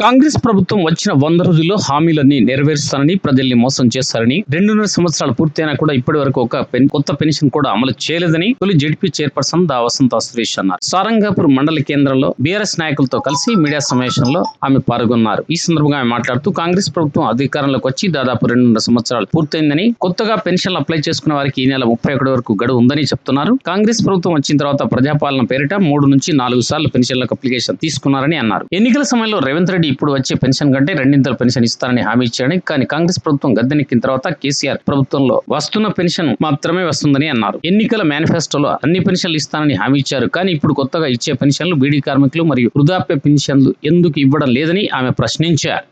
కాంగ్రెస్ ప్రభుత్వం వచ్చిన 100 రోజుల్లో హామీలన్నీ నెరవేరుస్తానని ప్రజల్ని మోసం చేస్తారని 2.5 సంవత్సరాలు పూర్తయినా కూడా ఇప్పటి వరకు ఒక కొత్త పెన్షన్ కూడా అమలు చేయలేదని తొలి జెడ్పీ చైర్పర్సన్ దా వసంత సురేష్ అన్నారు. సారంగాపూర్ మండల కేంద్రంలో బీఆర్ఎస్ నాయకులతో కలిసి మీడియా సమావేశంలో ఆమె పాల్గొన్నారు. ఈ సందర్భంగా ఆమె మాట్లాడుతూ కాంగ్రెస్ ప్రభుత్వం అధికారంలోకి వచ్చి దాదాపు 2.5 సంవత్సరాలు పూర్తయిందని, కొత్తగా పెన్షన్లు అప్లై చేసుకున్న వారికి ఈ నెల 31 వరకు గడువు ఉందని చెప్తున్నారు. కాంగ్రెస్ ప్రభుత్వం వచ్చిన తర్వాత ప్రజాపాలన పేరిట 3 నుంచి 4 సార్లు పెన్షన్లకు అప్లికేషన్ తీసుకున్నారని అన్నారు. ఎన్నికల సమయంలో రేవంత్ రెడ్డి ఇప్పుడు వచ్చే పెన్షన్ కంటే 2 పెన్షన్ ఇస్తారని హామీ ఇచ్చారని, కానీ కాంగ్రెస్ ప్రభుత్వం గద్దెనెక్కిన తర్వాత కేసీఆర్ ప్రభుత్వంలో వస్తున్న పెన్షన్ మాత్రమే వస్తుందని అన్నారు. ఎన్నికల మేనిఫెస్టోలో అన్ని పెన్షన్లు ఇస్తానని హామీ ఇచ్చారు, కానీ ఇప్పుడు కొత్తగా ఇచ్చే పెన్షన్లు బీడీ కార్మికులు మరియు వృద్ధాప్య పెన్షన్లు ఎందుకు ఇవ్వడం లేదని ఆమె ప్రశ్నించారు.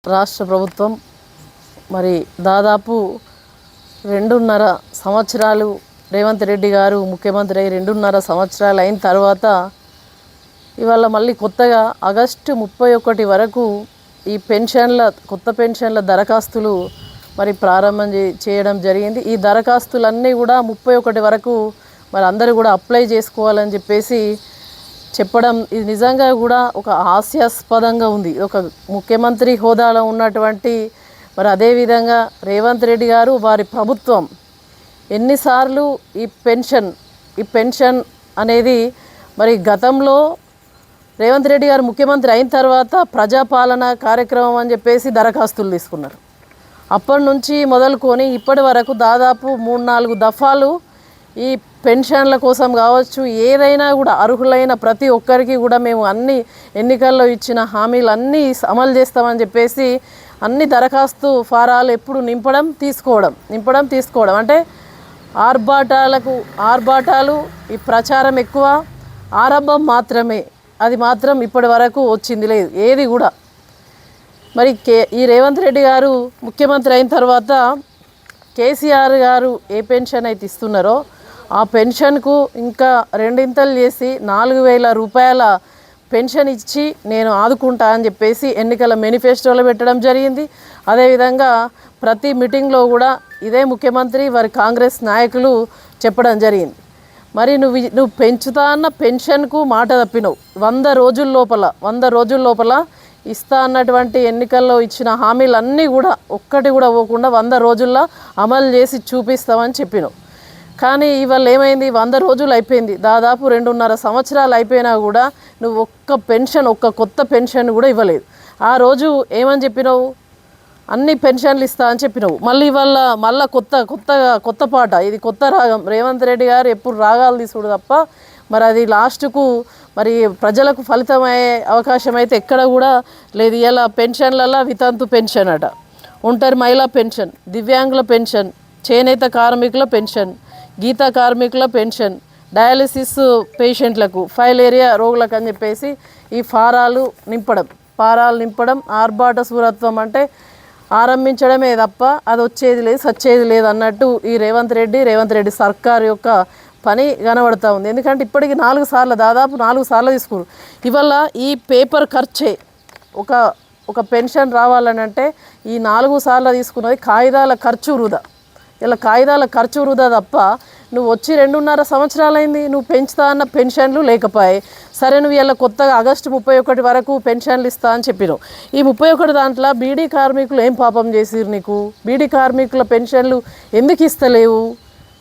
రాష్ట్ర ప్రభుత్వం మరి దాదాపు 2.5 సంవత్సరాలు రేవంత్ రెడ్డి గారు ముఖ్యమంత్రి అయ్యి 2.5 సంవత్సరాలు అయిన తర్వాత ఇవాళ మళ్ళీ కొత్తగా ఆగస్టు 31 వరకు ఈ కొత్త పెన్షన్ల దరఖాస్తులు మరి ప్రారంభం చేయడం జరిగింది. ఈ దరఖాస్తులన్నీ కూడా 31 వరకు మరి అందరూ కూడా అప్లై చేసుకోవాలని చెప్పేసి చెప్పడం ఇది నిజంగా కూడా ఒక హాస్యాస్పదంగా ఉంది. ఒక ముఖ్యమంత్రి హోదాలో ఉన్నటువంటి మరి అదేవిధంగా రేవంత్ రెడ్డి గారు వారి ప్రభుత్వం ఎన్నిసార్లు ఈ పెన్షన్ అనేది మరి గతంలో రేవంత్ రెడ్డి గారు ముఖ్యమంత్రి అయిన తర్వాత ప్రజాపాలన కార్యక్రమం అని చెప్పేసి దరఖాస్తులు తీసుకున్నారు. అప్పటి నుంచి మొదలుకొని ఇప్పటి వరకు దాదాపు 3-4 దఫాలు ఈ పెన్షన్ల కోసం కావచ్చు, ఏదైనా కూడా అర్హులైన ప్రతి ఒక్కరికి కూడా మేము అన్ని ఎన్నికల్లో ఇచ్చిన హామీలు అన్నీ అమలు చేస్తామని చెప్పేసి అన్ని దరఖాస్తు ఫారాలు ఎప్పుడు నింపడం తీసుకోవడం అంటే ఆర్భాటాలు, ఈ ప్రచారం ఎక్కువ, ఆరంభం మాత్రమే. అది మాత్రం ఇప్పటి వరకు వచ్చింది లేదు ఏది కూడా. మరి ఈ రేవంత్ రెడ్డి గారు ముఖ్యమంత్రి అయిన తర్వాత కేసీఆర్ గారు ఏ పెన్షన్ అయితే ఇస్తున్నారో ఆ పెన్షన్కు ఇంకా 2 చేసి 4,000 రూపాయల పెన్షన్ ఇచ్చి నేను ఆదుకుంటా అని చెప్పేసి ఎన్నికల మేనిఫెస్టోలో పెట్టడం జరిగింది. అదేవిధంగా ప్రతి మీటింగ్లో కూడా ఇదే ముఖ్యమంత్రి వారి కాంగ్రెస్ నాయకులు చెప్పడం జరిగింది. మరి నువ్వు పెంచుతా అన్న పెన్షన్కు మాట తప్పినవు. 100 రోజుల లోపల ఇస్తా అన్నటువంటి ఎన్నికల్లో ఇచ్చిన హామీలన్నీ కూడా ఒక్కటి కూడా పోకుండా 100 రోజుల్లో అమలు చేసి చూపిస్తామని చెప్పినావు. కానీ ఇవాళ ఏమైంది? 100 రోజులు అయిపోయింది, దాదాపు 2.5 సంవత్సరాలు అయిపోయినా కూడా నువ్వు ఒక్క కొత్త పెన్షన్ కూడా ఇవ్వలేదు. ఆ రోజు ఏమని చెప్పినావు? అన్ని పెన్షన్లు ఇస్తా అని చెప్పినావు. మళ్ళీ కొత్త పాట, ఇది కొత్త రాగం. రేవంత్ రెడ్డి గారు ఎప్పుడు రాగాలు తీసుడు తప్ప మరి అది లాస్ట్కు మరి ప్రజలకు ఫలితమయ్యే అవకాశం అయితే ఎక్కడ కూడా లేదు. ఇలా పెన్షన్లలో వితంతు పెన్షన్ అట, ఒంటరి మహిళా పెన్షన్, దివ్యాంగుల పెన్షన్, చేనేత కార్మికుల పెన్షన్, గీత కార్మికుల పెన్షన్, డయాలసిస్ పేషెంట్లకు, ఫైలేరియా రోగులకు అని చెప్పేసి ఈ ఫారాలు నింపడం ఆర్భాట సూరత్వం అంటే ఆరంభించడమే తప్ప అది వచ్చేది లేదు సచ్చేది లేదు అన్నట్టు ఈ రేవంత్ రెడ్డి సర్కార్ యొక్క పని కనబడుతూ ఉంది. ఎందుకంటే ఇప్పటికి దాదాపు 4 సార్లు తీసుకున్నారు. ఇవాళ ఈ పేపర్ ఖర్చే ఒక పెన్షన్ రావాలని అంటే ఈ 4 సార్లు తీసుకున్నది కాగితాల ఖర్చు వృధా తప్ప నువ్వు వచ్చి 2.5 సంవత్సరాలైంది, నువ్వు పెంచుతా అన్న పెన్షన్లు లేకపోయాయి. సరే, నువ్వు ఇలా కొత్తగా ఆగస్టు 31 వరకు పెన్షన్లు ఇస్తా అని చెప్పినావు. ఈ 31 దాంట్లో బీడీ కార్మికులు ఏం పాపం చేసిరు నీకు? బీడీ కార్మికుల పెన్షన్లు ఎందుకు ఇస్తలేవు?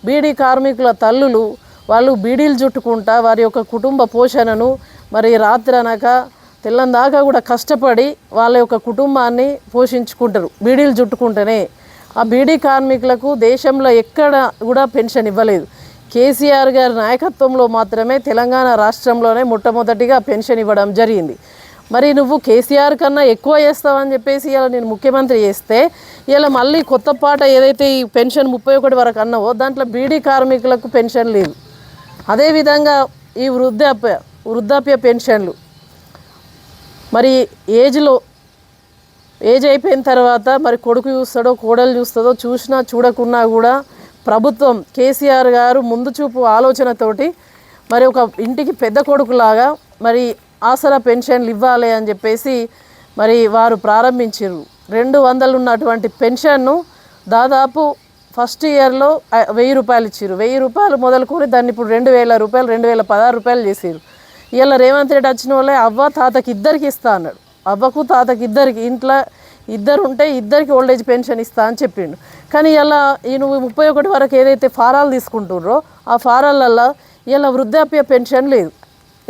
బీడీ కార్మికుల తల్లులు వాళ్ళు బీడీలు చుట్టుకుంటా వారి యొక్క కుటుంబ పోషణను మరి రాత్రి అనక తెల్లందాకా కూడా కష్టపడి వాళ్ళ యొక్క కుటుంబాన్ని పోషించుకుంటారు బీడీలు చుట్టుకుంటేనే. ఆ బీడీ కార్మికులకు దేశంలో ఎక్కడ కూడా పెన్షన్ ఇవ్వలేదు. కేసీఆర్ గారి నాయకత్వంలో మాత్రమే తెలంగాణ రాష్ట్రంలోనే మొట్టమొదటిగా పెన్షన్ ఇవ్వడం జరిగింది. మరి నువ్వు కేసీఆర్ కన్నా ఎక్కువ చేస్తావని చెప్పేసి ఇలా నేను ముఖ్యమంత్రి చేస్తే ఇలా మళ్ళీ కొత్త పాట ఏదైతే ఈ పెన్షన్ 31 వరకు అన్నావో దాంట్లో బీడీ కార్మికులకు పెన్షన్ లేదు. అదేవిధంగా ఈ వృద్ధాప్య పెన్షన్లు మరి ఏజ్ అయిపోయిన తర్వాత మరి కొడుకు చూస్తాడో కోడలు చూస్తుందో చూసినా చూడకున్నా కూడా ప్రభుత్వం కేసీఆర్ గారు ముందు చూపు ఆలోచనతోటి మరి ఒక ఇంటికి పెద్ద కొడుకులాగా మరి ఆసరా పెన్షన్లు ఇవ్వాలి అని చెప్పేసి మరి వారు ప్రారంభించారు. 200 ఉన్నటువంటి పెన్షన్ను దాదాపు ఫస్ట్ ఇయర్లో 1000 రూపాయలు ఇచ్చారు. 1000 రూపాయలు మొదలుకొని దాన్ని ఇప్పుడు 2000 రూపాయలు 2016 రూపాయలు చేసారు. ఇలా రేవంత్ రెడ్డి వచ్చిన వాళ్ళే అవ్వ తాతకి ఇద్దరికి ఇస్తా అన్నాడు. అవ్వకు తాతకి ఇద్దరికి ఇంట్లో ఇద్దరు ఉంటే ఇద్దరికి ఓల్డ్ ఏజ్ పెన్షన్ ఇస్తా అని చెప్పిండు. కానీ ఇలా ఈ నువ్వు 31 వరకు ఏదైతే ఫారాలు తీసుకుంటుర్రో ఆ ఫారాలల్లో ఇలా వృద్ధాప్య పెన్షన్ లేదు.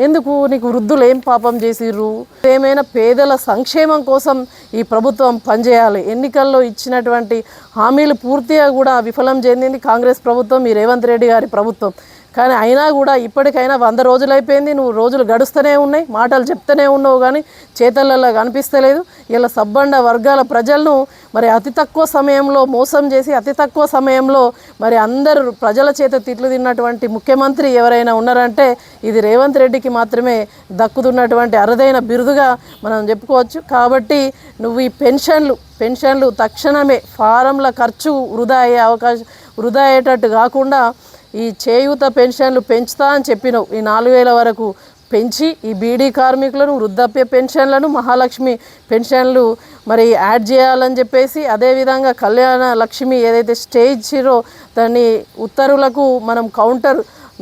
ఎందుకు? నీకు వృద్ధులు ఏం పాపం చేసిర్రు? ఏమైనా పేదల సంక్షేమం కోసం ఈ ప్రభుత్వం పనిచేయాలి. ఎన్నికల్లో ఇచ్చినటువంటి హామీలు పూర్తిగా కూడా విఫలం చెందింది కాంగ్రెస్ ప్రభుత్వం, ఈ రేవంత్ రెడ్డి గారి ప్రభుత్వం. కానీ అయినా కూడా ఇప్పటికైనా 100 రోజులు అయిపోయింది, నువ్వు రోజులు గడుస్తూనే ఉన్నాయి, మాటలు చెప్తూనే ఉన్నావు కానీ చేతలలో కనిపిస్తలేదు. ఇలా సబ్బండ వర్గాల ప్రజలను మరి అతి తక్కువ సమయంలో మోసం చేసి అతి తక్కువ సమయంలో మరి అందరూ ప్రజల చేత తిట్లు తిన్నటువంటి ముఖ్యమంత్రి ఎవరైనా ఉన్నారంటే ఇది రేవంత్ రెడ్డికి మాత్రమే దక్కుతున్నటువంటి అరుదైన బిరుదుగా మనం చెప్పుకోవచ్చు. కాబట్టి నువ్వు ఈ పెన్షన్లు తక్షణమే ఫారంల ఖర్చు వృధా అయ్యేటట్టు కాకుండా ఈ చేయూత పెన్షన్లు పెంచుతా అని చెప్పినావు. ఈ 4000 వరకు పెంచి ఈ బీడీ కార్మికులను, వృద్ధాప్య పెన్షన్లను, మహాలక్ష్మి పెన్షన్లు మరి యాడ్ చేయాలని చెప్పేసి, అదేవిధంగా కళ్యాణ లక్ష్మి ఏదైతే స్టేజ్ ఇచ్చిరో దాన్ని ఉత్తర్వులకు మనం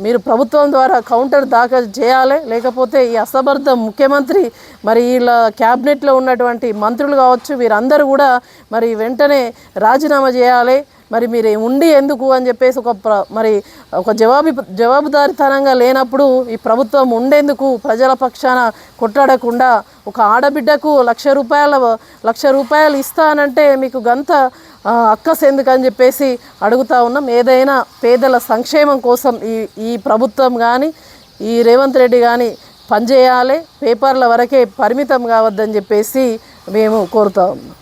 మీరు ప్రభుత్వం ద్వారా కౌంటర్ దాఖలు చేయాలి. లేకపోతే ఈ అసమర్థ ముఖ్యమంత్రి మరి వీళ్ళ క్యాబినెట్లో ఉన్నటువంటి మంత్రులు కావచ్చు వీరందరూ కూడా మరి వెంటనే రాజీనామా చేయాలి. మరి మీరు ఉండి ఎందుకు అని చెప్పేసి ఒక జవాబుదారితనంగా లేనప్పుడు ఈ ప్రభుత్వం ఉండేందుకు ప్రజల పక్షాన కొట్లాడకుండా ఒక ఆడబిడ్డకు ₹1,00,000 ఇస్తానంటే మీకు గంత అక్కస్ ఎందుకని చెప్పేసి అడుగుతా ఉన్నాం. ఏదైనా పేదల సంక్షేమం కోసం ఈ ప్రభుత్వం కానీ ఈ రేవంత్ రెడ్డి కానీ పనిచేయాలి. పేపర్ల వరకే పరిమితం కావద్దని చెప్పేసి మేము కోరుతా ఉన్నాం.